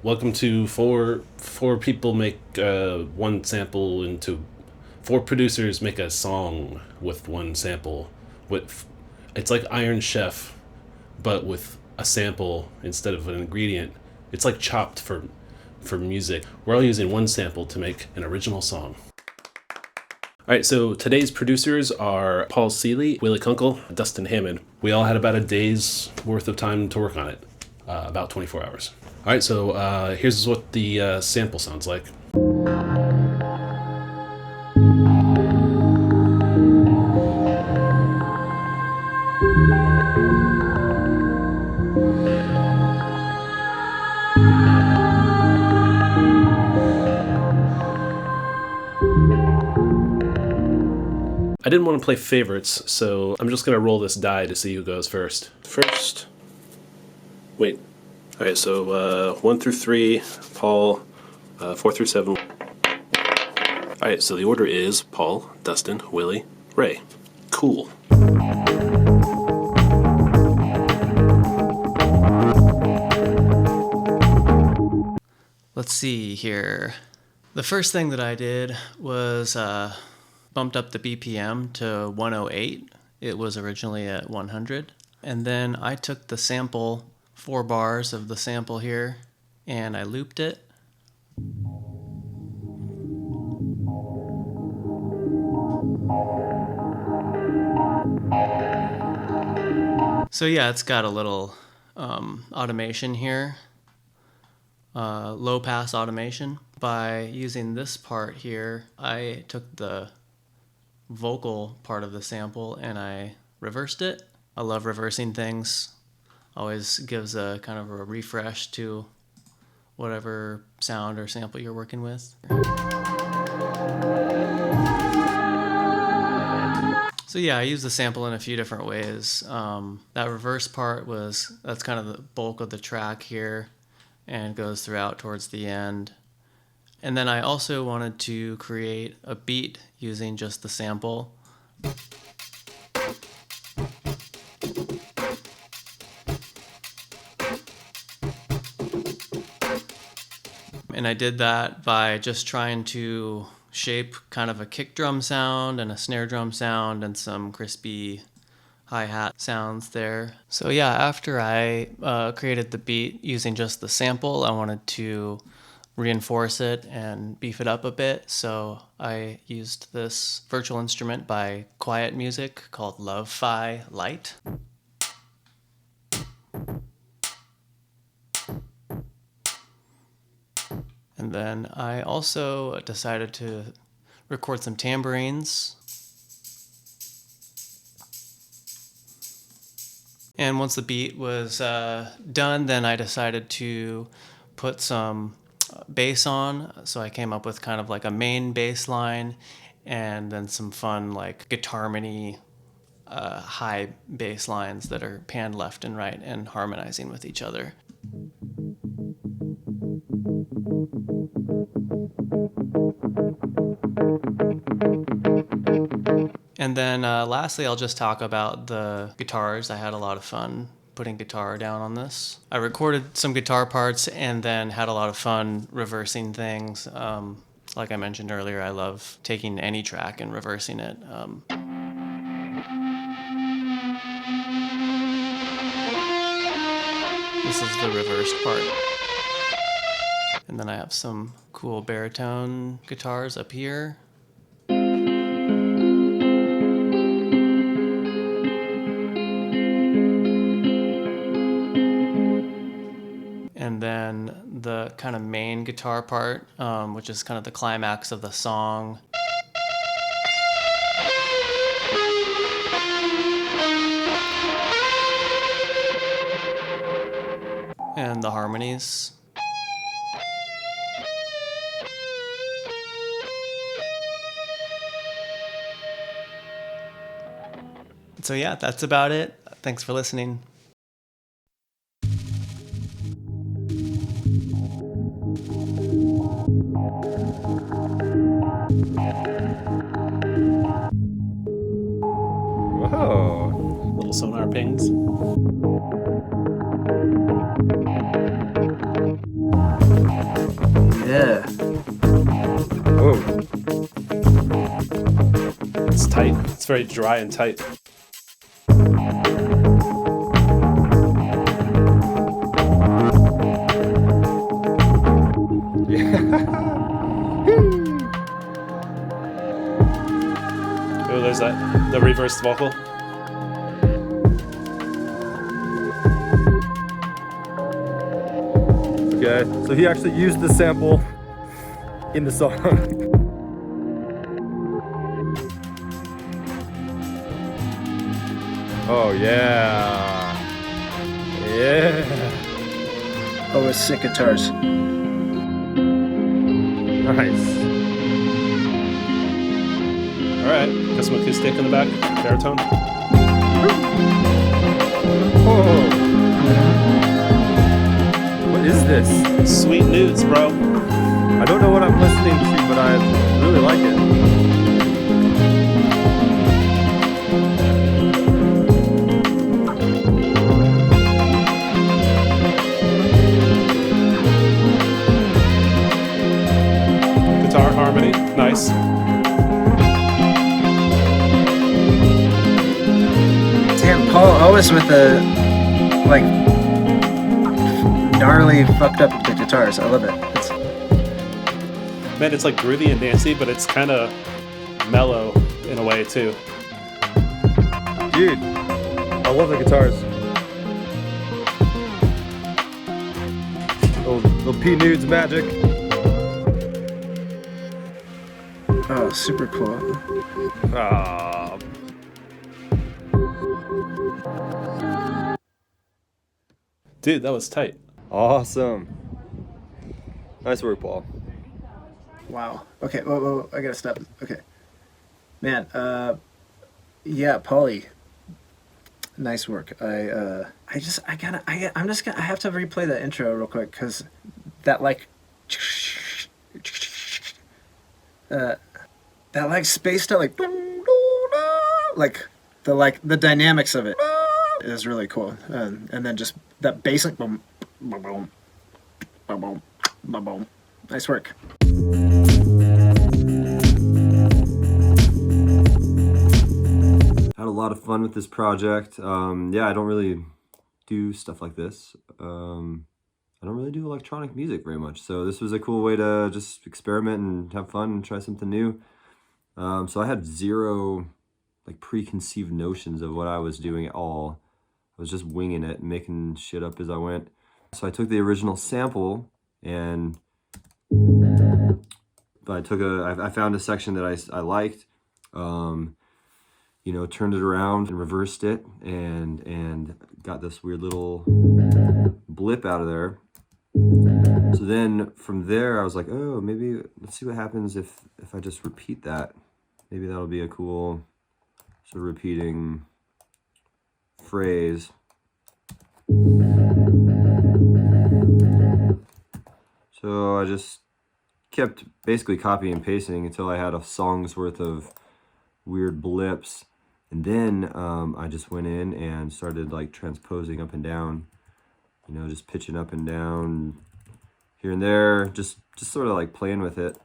Welcome to four people make one sample into four producers make a song with one sample. With it's like Iron Chef, but with a sample instead of an ingredient. It's like Chopped for music. We're all using one sample to make an original song. All right, so today's producers are Paul Seeley, Willie Kunkel, Dustin Hammond. We all had about a day's worth of time to work on it, about 24 hours. All right, so here's what the sample sounds like. I didn't want to play favorites, so I'm just going to roll this die to see who goes first. Wait. All right, so 1 through 3, Paul, 4 through 7. All right, so the order is Paul, Dustin, Willie, Ray. Cool. Let's see here. The first thing that I did was bumped up the BPM to 108. It was originally at 100. And then I took the sample, 4 bars of the sample here, and I looped it. So yeah, it's got a little automation here. Low pass automation. By using this part here, I took the vocal part of the sample and I reversed it. I love reversing things. Always gives a kind of a refresh to whatever sound or sample you're working with. So yeah, I use the sample in a few different ways. That reverse part that's kind of the bulk of the track here and goes throughout towards the end. And then I also wanted to create a beat using just the sample. And I did that by just trying to shape kind of a kick drum sound and a snare drum sound and some crispy hi-hat sounds there. So yeah, after I created the beat using just the sample, I wanted to reinforce it and beef it up a bit. So I used this virtual instrument by Quiet Music called Lo-Fi Lite. And then I also decided to record some tambourines. And once the beat was done, then I decided to put some bass on. So I came up with kind of like a main bass line and then some fun like guitar-many high bass lines that are panned left and right and harmonizing with each other. And then lastly, I'll just talk about the guitars. I had a lot of fun putting guitar down on this. I recorded some guitar parts and then had a lot of fun reversing things. Like I mentioned earlier, I love taking any track and reversing it. This is the reversed part. And then I have some cool baritone guitars up here. And then the kind of main guitar part, which is kind of the climax of the song. And the harmonies. So yeah, that's about it. Thanks for listening. Whoa. Little sonar pings. very dry and tight. Oh, there's that, the reversed vocal. Okay, so he actually used the sample in the song. Oh yeah. Yeah. Oh, with sick guitars. Nice. All right, got some acoustic in the back, baritone. Oh. What is this? Sweet nudes, bro. I don't know what I'm listening to, but I really like it. Guitar harmony, nice. Damn, Paul always with the, like, gnarly fucked up the guitars. I love it. Man, it's like groovy and dancey, but it's kind of mellow in a way too. Dude, I love the guitars. Little P Nudes magic. Oh, super cool. Ah. Dude, that was tight. Awesome. Nice work, Paul. Wow. Okay, whoa, I gotta stop. Okay. Man, yeah, Paulie. Nice work. I have to replay that intro real quick, because that like that like spaced out like the dynamics of it is really cool. And then just that bass like boom, boom, boom, boom, boom, boom, boom. Nice work. Had a lot of fun with this project. Yeah, I don't really do stuff like this. I don't really do electronic music very much, so this was a cool way to just experiment and have fun and try something new. So I had zero like preconceived notions of what I was doing at all. I was just winging it and making shit up as I went. So I took the original sample and I found a section that I liked, you know, turned it around and reversed it and got this weird little blip out of there. So then from there I was like, oh, maybe let's see what happens if I just repeat that. Maybe that'll be a cool sort of repeating phrase. So I just kept basically copying and pasting until I had a song's worth of weird blips. And then I just went in and started like transposing up and down, you know, just pitching up and down here and there, just sort of like playing with it.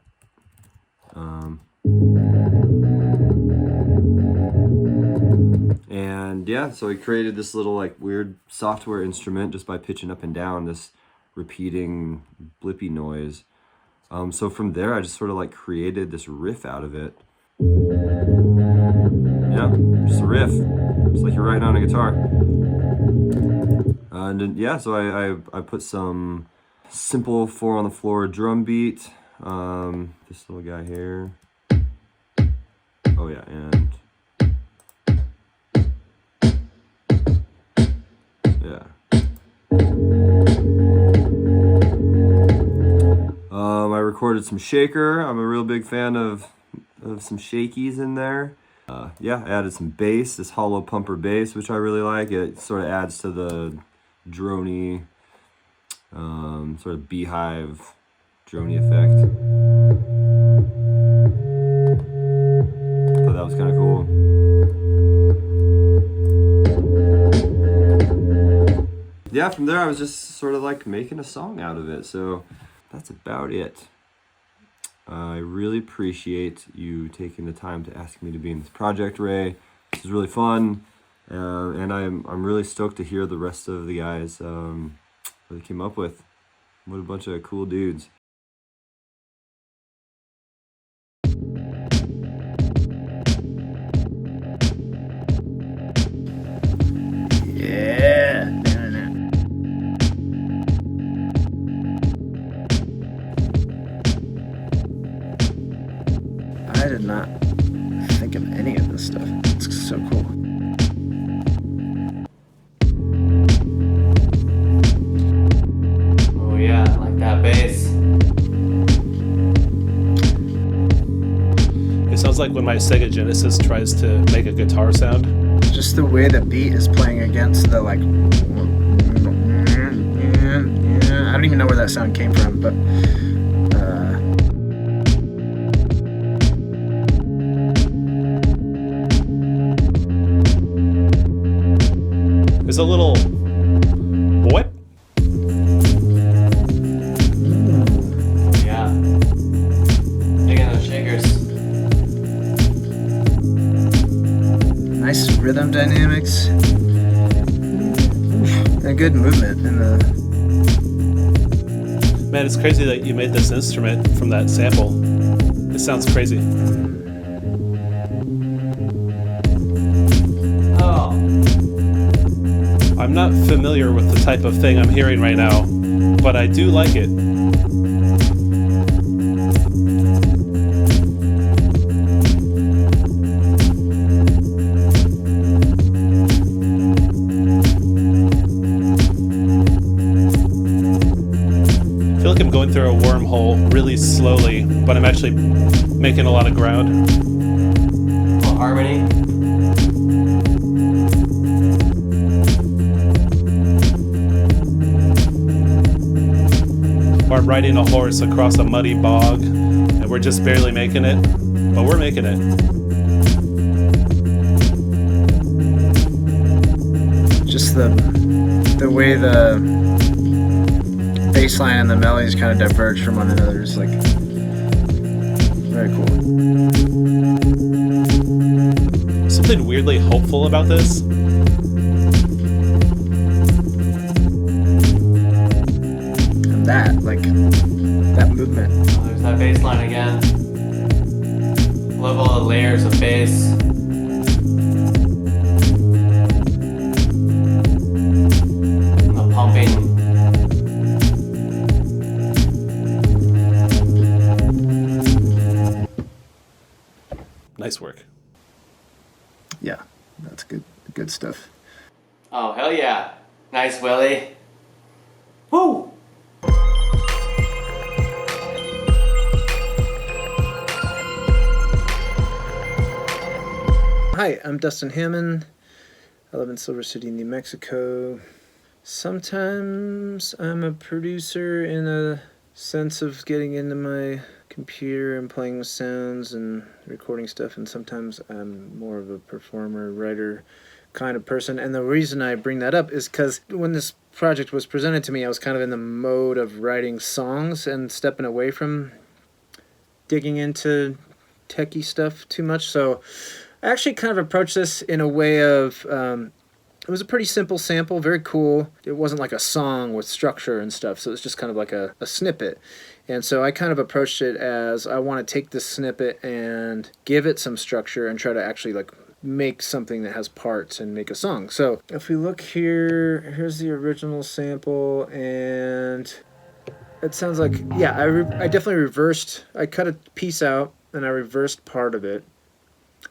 And yeah, so we created this little like weird software instrument just by pitching up and down this repeating blippy noise. So from there I just sort of like created this riff out of it. Yeah, just a riff. It's like you're writing on a guitar. And then, yeah, so I put some simple 4 on the floor drum beat. This little guy here. Oh yeah, and yeah. I recorded some shaker. I'm a real big fan of some shakies in there. Yeah, I added some bass, this hollow pumper bass, which I really like. It sort of adds to the drony, sort of beehive drony effect. Thought that was kind of cool. Yeah, from there I was just sort of like making a song out of it. So that's about it. I really appreciate you taking the time to ask me to be in this project, Ray. This is really fun, and I'm really stoked to hear the rest of the guys what they came up with. What a bunch of cool dudes. Yeah. I did not think of any of this stuff. It's so cool. Oh yeah, I like that bass. It sounds like when my Sega Genesis tries to make a guitar sound. Just the way the beat is playing against the like. I don't even know where that sound came from, but. There's a little what? Yeah. Taking those shakers. Nice rhythm dynamics. And a good movement in the. Man, it's crazy that you made this instrument from that sample. It sounds crazy. Oh. I'm not familiar with the type of thing I'm hearing right now, but I do like it. I feel like I'm going through a wormhole really slowly, but I'm actually making a lot of ground. Little harmony. Or I'm riding a horse across a muddy bog, and we're just barely making it, but we're making it. Just the way the bass line and the melodies kind of diverge from one another is like very cool. Something weirdly hopeful about this. And that, like, that movement. Oh, there's that bass line again. Love all the layers of bass. And the pumping. Nice work. Yeah, that's good stuff. Oh, hell yeah. Nice, Willie. Woo! Hi, I'm Dustin Hammond. I live in Silver City, New Mexico. Sometimes I'm a producer in a sense of getting into my computer and playing with sounds and recording stuff, and sometimes I'm more of a performer, writer kind of person. And the reason I bring that up is because when this project was presented to me, I was kind of in the mode of writing songs and stepping away from digging into techie stuff too much. So I actually kind of approached this in a way of, it was a pretty simple sample, very cool. It wasn't like a song with structure and stuff, so it was just kind of like a snippet. And so I kind of approached it as I want to take this snippet and give it some structure and try to actually like make something that has parts and make a song. So if we look here, here's the original sample, and it sounds like, yeah, I definitely reversed, I cut a piece out and I reversed part of it.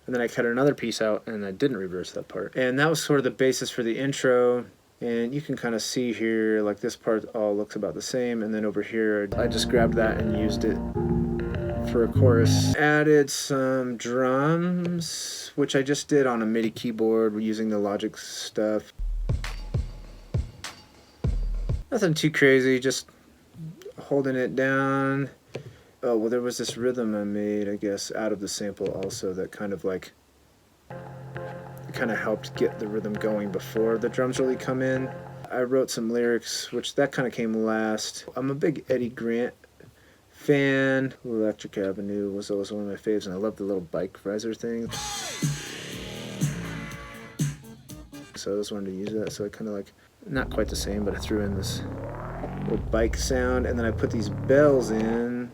And then I cut another piece out and I didn't reverse that part. And that was sort of the basis for the intro. And you can kind of see here, like this part all looks about the same. And then over here, I just grabbed that and used it for a chorus. Added some drums, which I just did on a MIDI keyboard using the Logic stuff. Nothing too crazy, just holding it down. Oh, well, there was this rhythm I made, I guess, out of the sample also that kind of like, it kind of helped get the rhythm going before the drums really come in. I wrote some lyrics, which that kind of came last. I'm a big Eddie Grant fan. Electric Avenue was always one of my faves, and I love the little bike visor thing. So I always wanted to use that, so I kind of like, not quite the same, but I threw in this little bike sound, and then I put these bells in.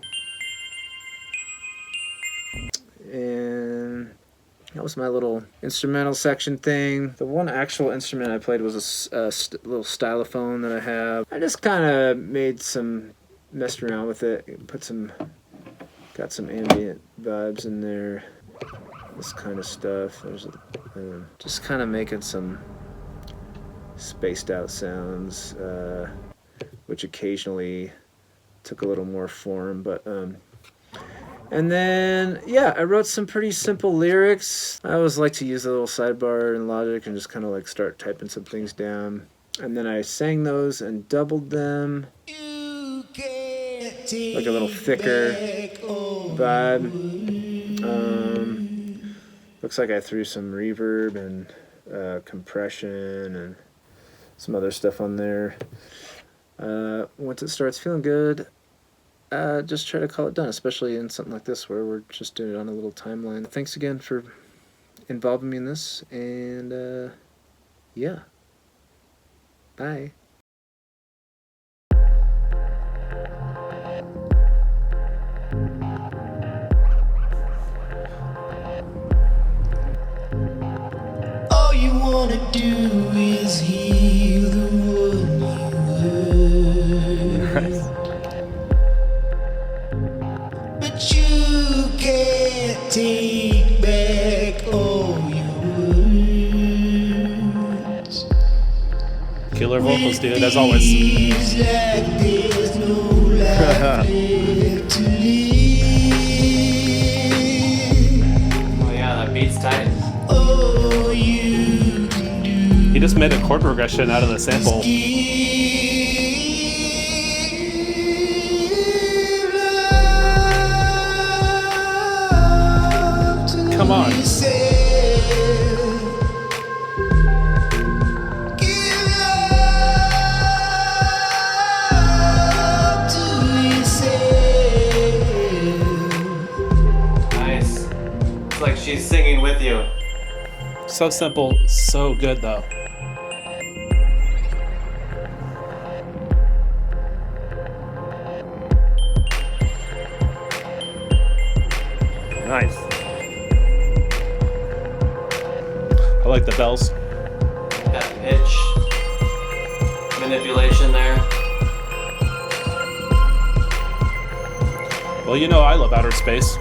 And that was my little instrumental section thing. The one actual instrument I played was a little stylophone that I have. I just kind of messed around with it, got some ambient vibes in there, this kind of stuff. There's just kind of making some spaced out sounds, which occasionally took a little more form, but and then, yeah, I wrote some pretty simple lyrics. I always like to use a little sidebar in Logic and just kind of like start typing some things down. And then I sang those and doubled them. Like a little thicker vibe. Looks like I threw some reverb and compression and some other stuff on there. Once it starts feeling good, just try to call it done, especially in something like this where we're just doing it on a little timeline. Thanks again for involving me in this, and yeah, bye. All you wanna do is heal the one you hurt. But you can't take back all your words. Killer vocals, dude, as always. Feels like there's no life left to live. Oh yeah, that beat's tight. All you can do He just made a chord progression out of the sample. Come on. Nice. It's like she's singing with you. So simple, so good though. Nice. I like the bells. That pitch manipulation there. Well, you know I love outer space.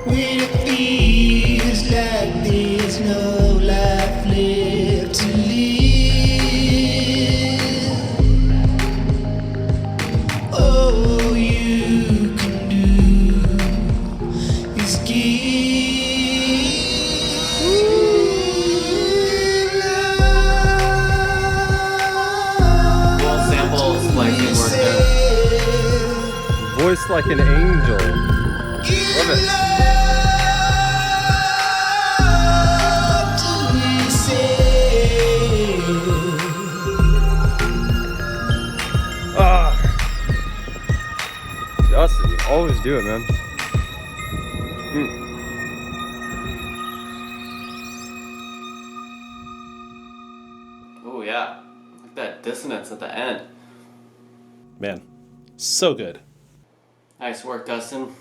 When it feels like there's no life left to live, all you can do is Little sample splicing work there. Voice like an angel. Love it. Justin, you always do it, man. Oh yeah, like that dissonance at the end. Man, so good. Nice work, Dustin.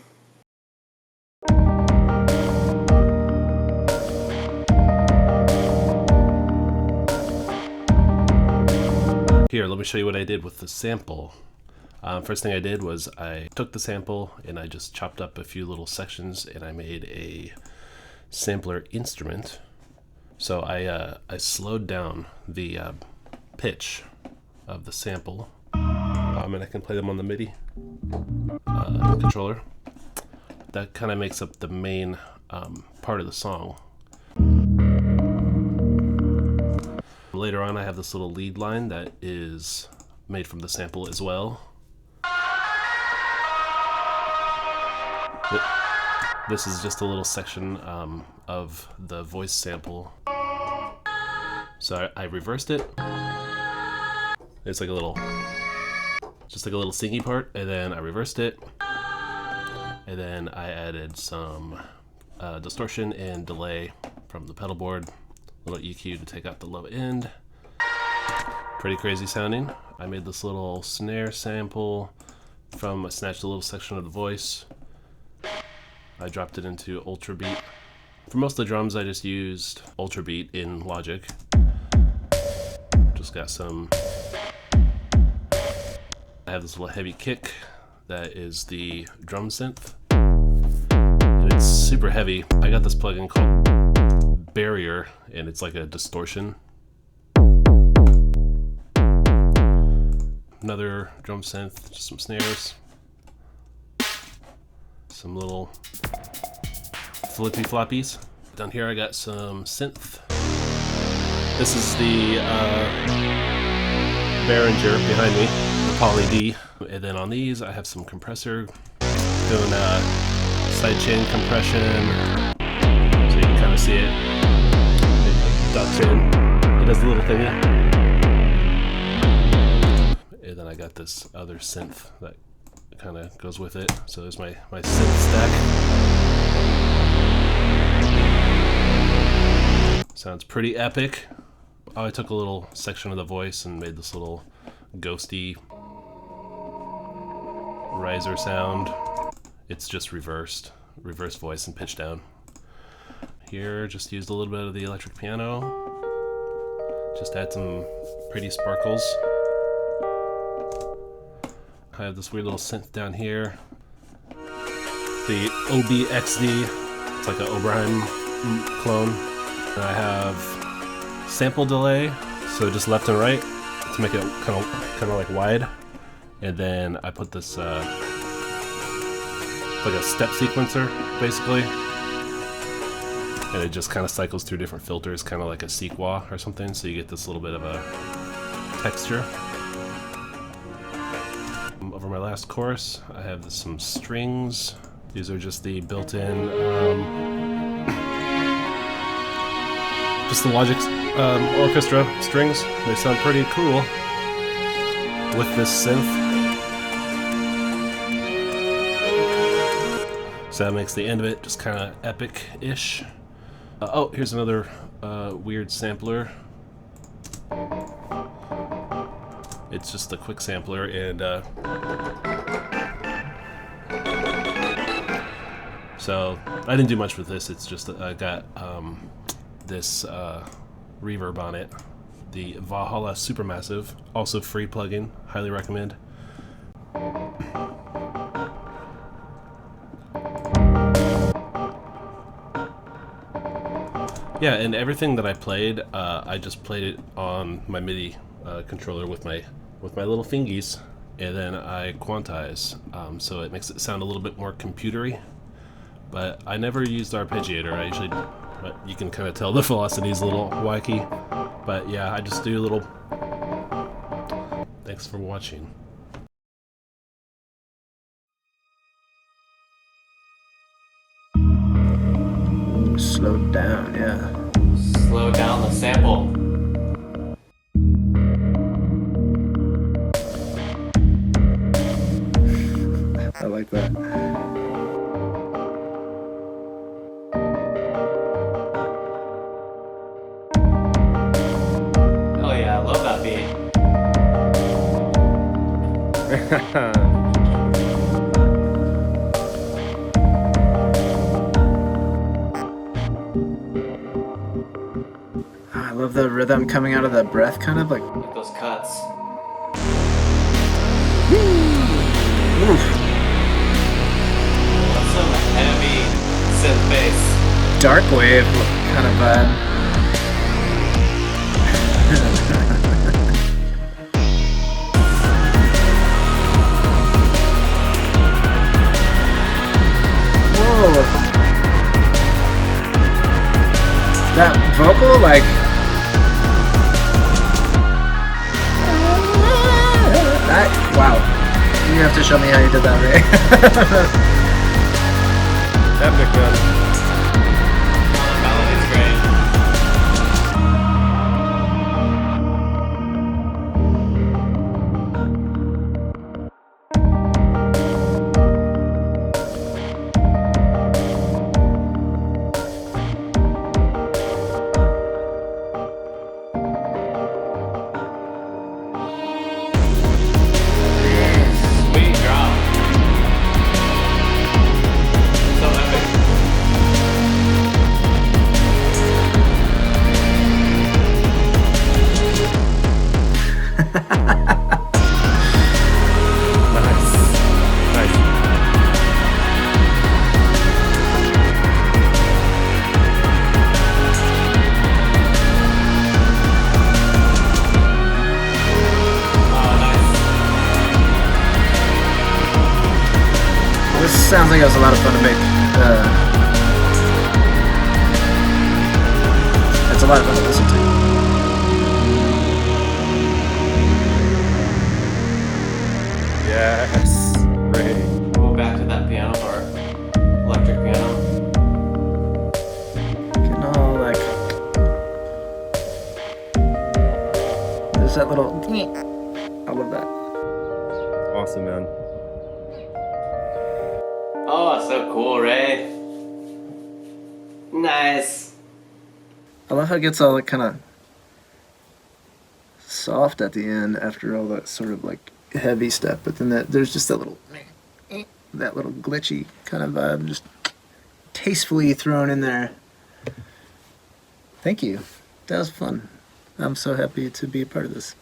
Here, let me show you what I did with the sample. First thing I did was I took the sample and I just chopped up a few little sections and I made a sampler instrument. So I slowed down the pitch of the sample, and I can play them on the MIDI controller. That kind of makes up the main part of the song. Later on I have this little lead line that is made from the sample as well. This is just a little section of the voice sample. So I reversed it. It's like a little, just like a little singy part, and then I reversed it, and then I added some distortion and delay from the pedal board, a little EQ to take out the low end. Pretty crazy sounding. I made this little snare sample I snatched a little section of the voice. I dropped it into Ultra Beat. For most of the drums, I just used Ultra Beat in Logic. Just got some. I have this little heavy kick that is the drum synth. And it's super heavy. I got this plugin called Barrier, and it's like a distortion. Another drum synth, just some snares. Some little flippy floppies. Down here I got some synth. This is the Behringer behind me, the Poly D. And then on these I have some compressor doing sidechain compression. So you can kind of see it. It ducks in. It does the little thing. And then I got this other synth that kind of goes with it. So there's my synth stack. Sounds pretty epic. Oh, I took a little section of the voice and made this little ghosty riser sound. It's just reversed voice and pitch down. Here, just used a little bit of the electric piano. Just add some pretty sparkles. I have this weird little synth down here. The OBXD. It's like an Oberheim clone. And I have sample delay, so just left and right to make it kind of like wide. And then I put this like a step sequencer, basically. And it just kind of cycles through different filters, kind of like a sequoia or something, so you get this little bit of a texture. Over my last chorus, I have some strings. These are just the built-in, just the Logic orchestra strings. They sound pretty cool with this synth. So that makes the end of it just kind of epic-ish. Oh, here's another weird sampler. It's just a quick sampler, and so I didn't do much with this. It's just I got this reverb on it, the Valhalla Supermassive, also free plugin, highly recommend. Yeah, and everything that I played, I just played it on my MIDI controller with my little fingies, and then I quantize, so it makes it sound a little bit more computery. But I never used the arpeggiator. I usually, but you can kind of tell the velocity is a little wacky. But yeah, I just do a little. Thanks for watching. Slowed down, yeah. Slow down the sample. I like that. Oh yeah, I love that beat. I love the rhythm coming out of the breath, kind of like. Like those cuts. Oof. That's some heavy synth bass. Dark wave kind of vibe. Whoa. That vocal, like. That, wow. You have to show me how you did that, Ray. Epic, man. Melody's great. Sweet drop. So epic. Nice. Oh, nice. This sounds like it was a lot of fun to make. It's a lot of fun to listen to. Yes. Ray. Go back to that piano part. Electric piano. Getting all like. There's that little. I love that. Awesome, man. Oh, so cool, Ray. Nice. I love how it gets all like kind of soft at the end after all that sort of like heavy stuff, but then there's just that little glitchy kind of vibe just tastefully thrown in there. Thank you. That was fun. I'm so happy to be a part of this.